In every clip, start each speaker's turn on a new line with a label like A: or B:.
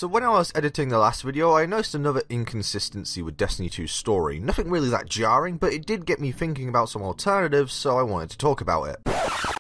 A: So when I was editing the last video, I noticed another inconsistency with Destiny 2's story. Nothing really that jarring, but it did get me thinking about some alternatives, so I wanted to talk about it.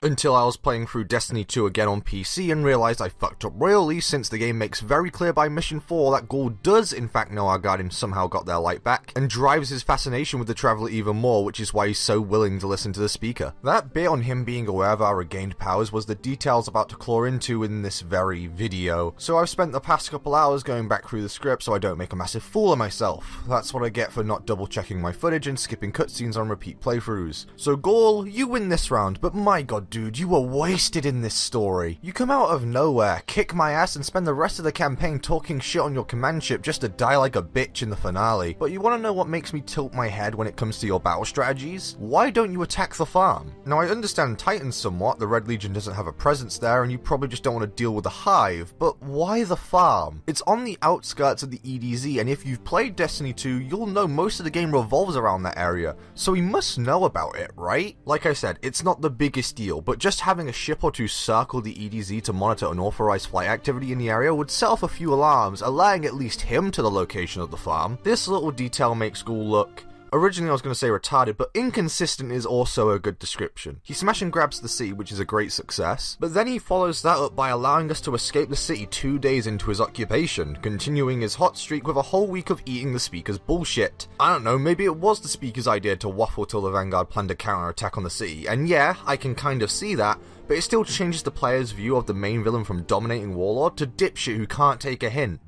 A: Until I was playing through Destiny 2 again on PC and realised I fucked up royally, since the game makes very clear by Mission 4 that Ghoul does in fact know our Guardian somehow got their light back, and drives his fascination with the Traveller even more, which is why he's so willing to listen to the speaker. That bit on him being aware of our regained powers was the detail I was about to claw into in this very video, so I've spent the past couple hours going back through the script so I don't make a massive fool of myself. That's what I get for not double checking my footage and skipping cutscenes on repeat playthroughs. So Ghoul, you win this round, but my god dude, you were wasted in this story. You come out of nowhere, kick my ass and spend the rest of the campaign talking shit on your command ship just to die like a bitch in the finale. But you want to know what makes me tilt my head when it comes to your battle strategies? Why don't you attack the farm? Now I understand Titan somewhat, the Red Legion doesn't have a presence there and you probably just don't want to deal with the hive, but why the farm? It's on the outskirts of the EDZ, and if you've played Destiny 2, you'll know most of the game revolves around that area, so we must know about it, right? Like I said, it's not the biggest deal, but just having a ship or two circle the EDZ to monitor unauthorized flight activity in the area would set off a few alarms, alerting at least him to the location of the farm. This little detail makes Ghoul look... Originally I was going to say retarded, but inconsistent is also a good description. He smash and grabs the city, which is a great success, but then he follows that up by allowing us to escape the city 2 days into his occupation, continuing his hot streak with a whole week of eating the Speaker's bullshit. I don't know, maybe it was the Speaker's idea to waffle till the Vanguard planned a counterattack on the city, and yeah, I can kind of see that, but it still changes the player's view of the main villain from dominating warlord to dipshit who can't take a hint.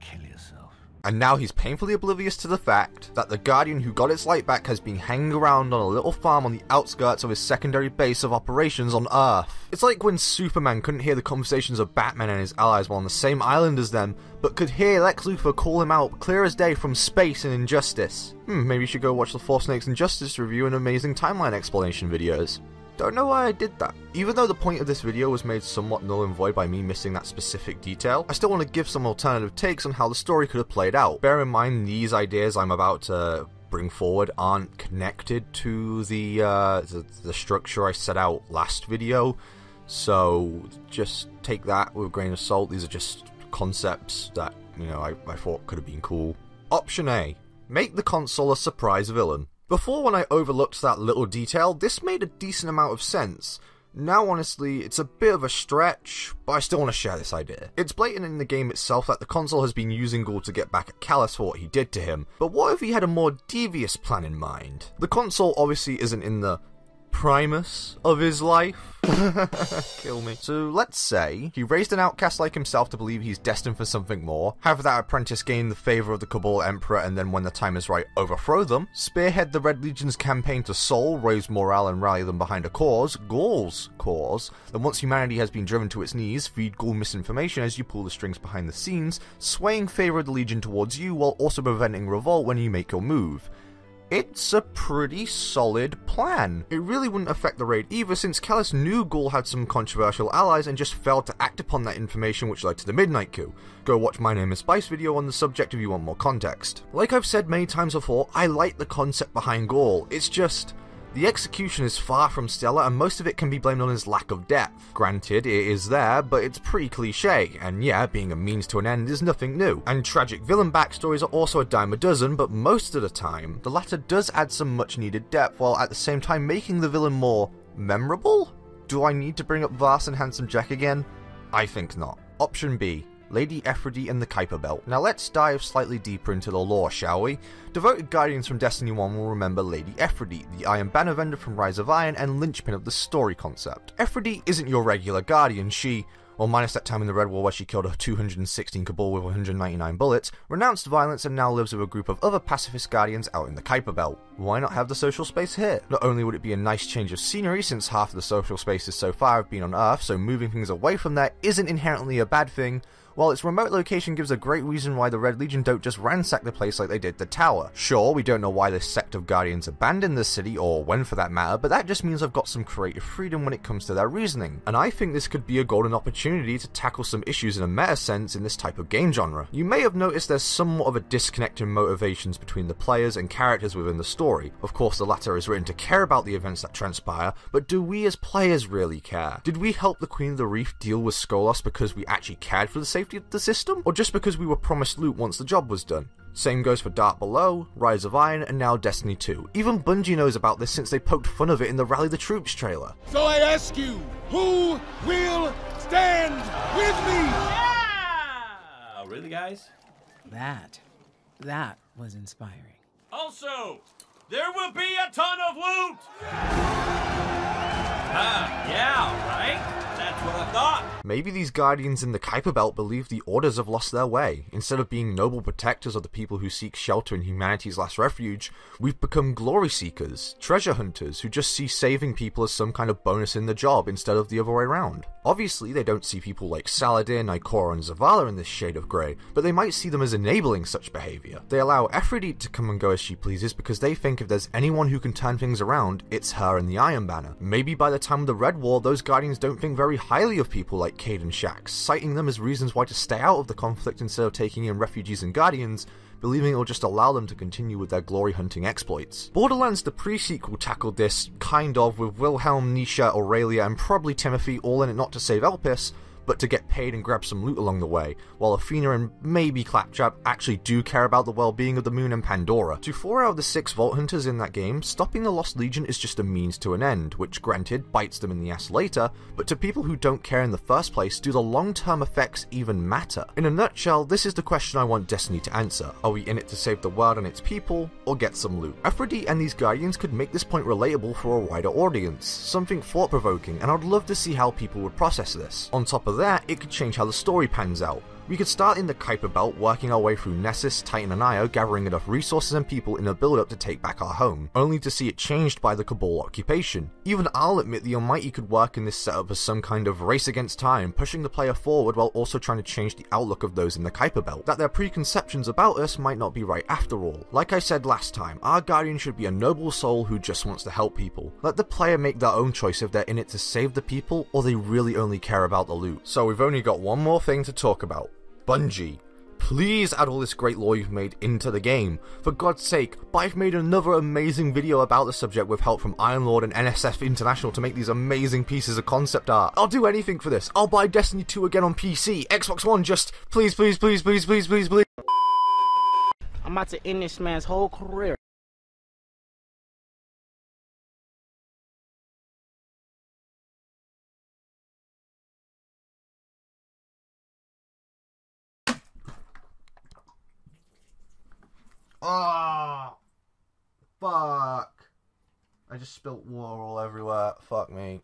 A: And now he's painfully oblivious to the fact that the Guardian who got its light back has been hanging around on a little farm on the outskirts of his secondary base of operations on Earth. It's like when Superman couldn't hear the conversations of Batman and his allies while on the same island as them, but could hear Lex Luthor call him out clear as day from space in Injustice. Maybe you should go watch the Four Snakes Injustice review and amazing timeline explanation videos. Don't know why I did that. Even though the point of this video was made somewhat null and void by me missing that specific detail, I still want to give some alternative takes on how the story could have played out. Bear in mind these ideas I'm about to bring forward aren't connected to the structure I set out last video, so just take that with a grain of salt. These are just concepts that, you know, I thought could have been cool. Option A. Make the console a surprise villain. Before, when I overlooked that little detail, this made a decent amount of sense. Now honestly, it's a bit of a stretch, but I still want to share this idea. It's blatant in the game itself that the console has been using Ghoul to get back at Callus for what he did to him, but what if he had a more devious plan in mind? The console obviously isn't in the primus of his life. Kill me. So let's say he raised an outcast like himself to believe he's destined for something more, have that apprentice gain the favour of the Cabal Emperor, and then when the time is right, overthrow them, spearhead the Red Legion's campaign to Sol, raise morale and rally them behind a cause, Ghoul's cause, then once humanity has been driven to its knees, feed Ghoul misinformation as you pull the strings behind the scenes, swaying favour of the Legion towards you while also preventing revolt when you make your move. It's a pretty solid plan. It really wouldn't affect the raid either, since Callus knew Ghoul had some controversial allies and just failed to act upon that information, which led to the Midnight Coup. Go watch my Name is Spice video on the subject if you want more context. Like I've said many times before, I like the concept behind Ghoul, it's just... the execution is far from stellar and most of it can be blamed on his lack of depth. Granted, it is there, but it's pretty cliche, and yeah, being a means to an end is nothing new. And tragic villain backstories are also a dime a dozen, but most of the time, the latter does add some much needed depth while at the same time making the villain more memorable? Do I need to bring up Vars and Handsome Jack again? I think not. Option B. Lady Ephraim and the Kuiper Belt. Now let's dive slightly deeper into the lore, shall we? Devoted Guardians from Destiny 1 will remember Lady Ephraim, the Iron Banner vendor from Rise of Iron and linchpin of the story concept. Ephraim isn't your regular Guardian, she, well minus that time in the Red War where she killed 216 Cabal with 199 bullets, renounced violence and now lives with a group of other pacifist Guardians out in the Kuiper Belt. Why not have the social space here? Not only would it be a nice change of scenery since half of the social spaces so far have been on Earth, so moving things away from there isn't inherently a bad thing, while its remote location gives a great reason why the Red Legion don't just ransack the place like they did the tower. Sure, we don't know why this sect of Guardians abandoned the city, or when for that matter, but that just means I've got some creative freedom when it comes to their reasoning, and I think this could be a golden opportunity to tackle some issues in a meta sense in this type of game genre. You may have noticed there's somewhat of a disconnect in motivations between the players and characters within the story. Of course, the latter is written to care about the events that transpire, but do we as players really care? Did we help the Queen of the Reef deal with Skolos because we actually cared for the safety safety of the system, or just because we were promised loot once the job was done. Same goes for Dark Below, Rise of Iron, and now Destiny 2. Even Bungie knows about this since they poked fun of it in the Rally the Troops trailer.
B: So I ask you, who will stand with me?
C: Yeah! Really, guys?
D: That was inspiring.
C: Also, there will be a ton of loot! Yeah, right? That's what I thought.
A: Maybe these Guardians in the Kuiper Belt believe the Orders have lost their way. Instead of being noble protectors of the people who seek shelter in humanity's last refuge, we've become glory seekers, treasure hunters who just see saving people as some kind of bonus in the job instead of the other way around. Obviously, they don't see people like Saladin, Ikora, and Zavala in this shade of grey, but they might see them as enabling such behaviour. They allow Aphrodite to come and go as she pleases because they think if there's anyone who can turn things around, it's her and the Iron Banner. Maybe by the time of the Red War, those Guardians don't think very highly of people like Cayde and Shaxx, citing them as reasons why to stay out of the conflict instead of taking in refugees and Guardians, believing it will just allow them to continue with their glory hunting exploits. Borderlands the pre-sequel tackled this, kind of, with Wilhelm, Nisha, Aurelia, and probably Timothy all in it not to save Elpis, but to get paid and grab some loot along the way, while Athena and maybe Claptrap actually do care about the well-being of the moon and Pandora. To 4 out of the 6 Vault Hunters in that game, stopping the Lost Legion is just a means to an end, which granted bites them in the ass later, but to people who don't care in the first place, do the long-term effects even matter? In a nutshell, this is the question I want Destiny to answer. Are we in it to save the world and its people, or get some loot? Aphrodite and these Guardians could make this point relatable for a wider audience, something thought-provoking, and I'd love to see how people would process this. On top of that, it could change how the story pans out. We could start in the Kuiper Belt, working our way through Nessus, Titan and Io, gathering enough resources and people in a build-up to take back our home, only to see it changed by the Cabal occupation. Even I'll admit the Almighty could work in this setup as some kind of race against time, pushing the player forward while also trying to change the outlook of those in the Kuiper Belt, that their preconceptions about us might not be right after all. Like I said last time, our Guardian should be a noble soul who just wants to help people. Let the player make their own choice if they're in it to save the people, or they really only care about the loot. So we've only got one more thing to talk about. Bungie, please add all this great lore you've made into the game. For God's sake, I've made another amazing video about the subject with help from Iron Lord and NSF International to make these amazing pieces of concept art. I'll do anything for this. I'll buy Destiny 2 again on PC, Xbox One, just please, please, please, please, please, please, please.
D: I'm about to end this man's whole career.
A: Ah, fuck. I just spilt water all everywhere. Fuck me.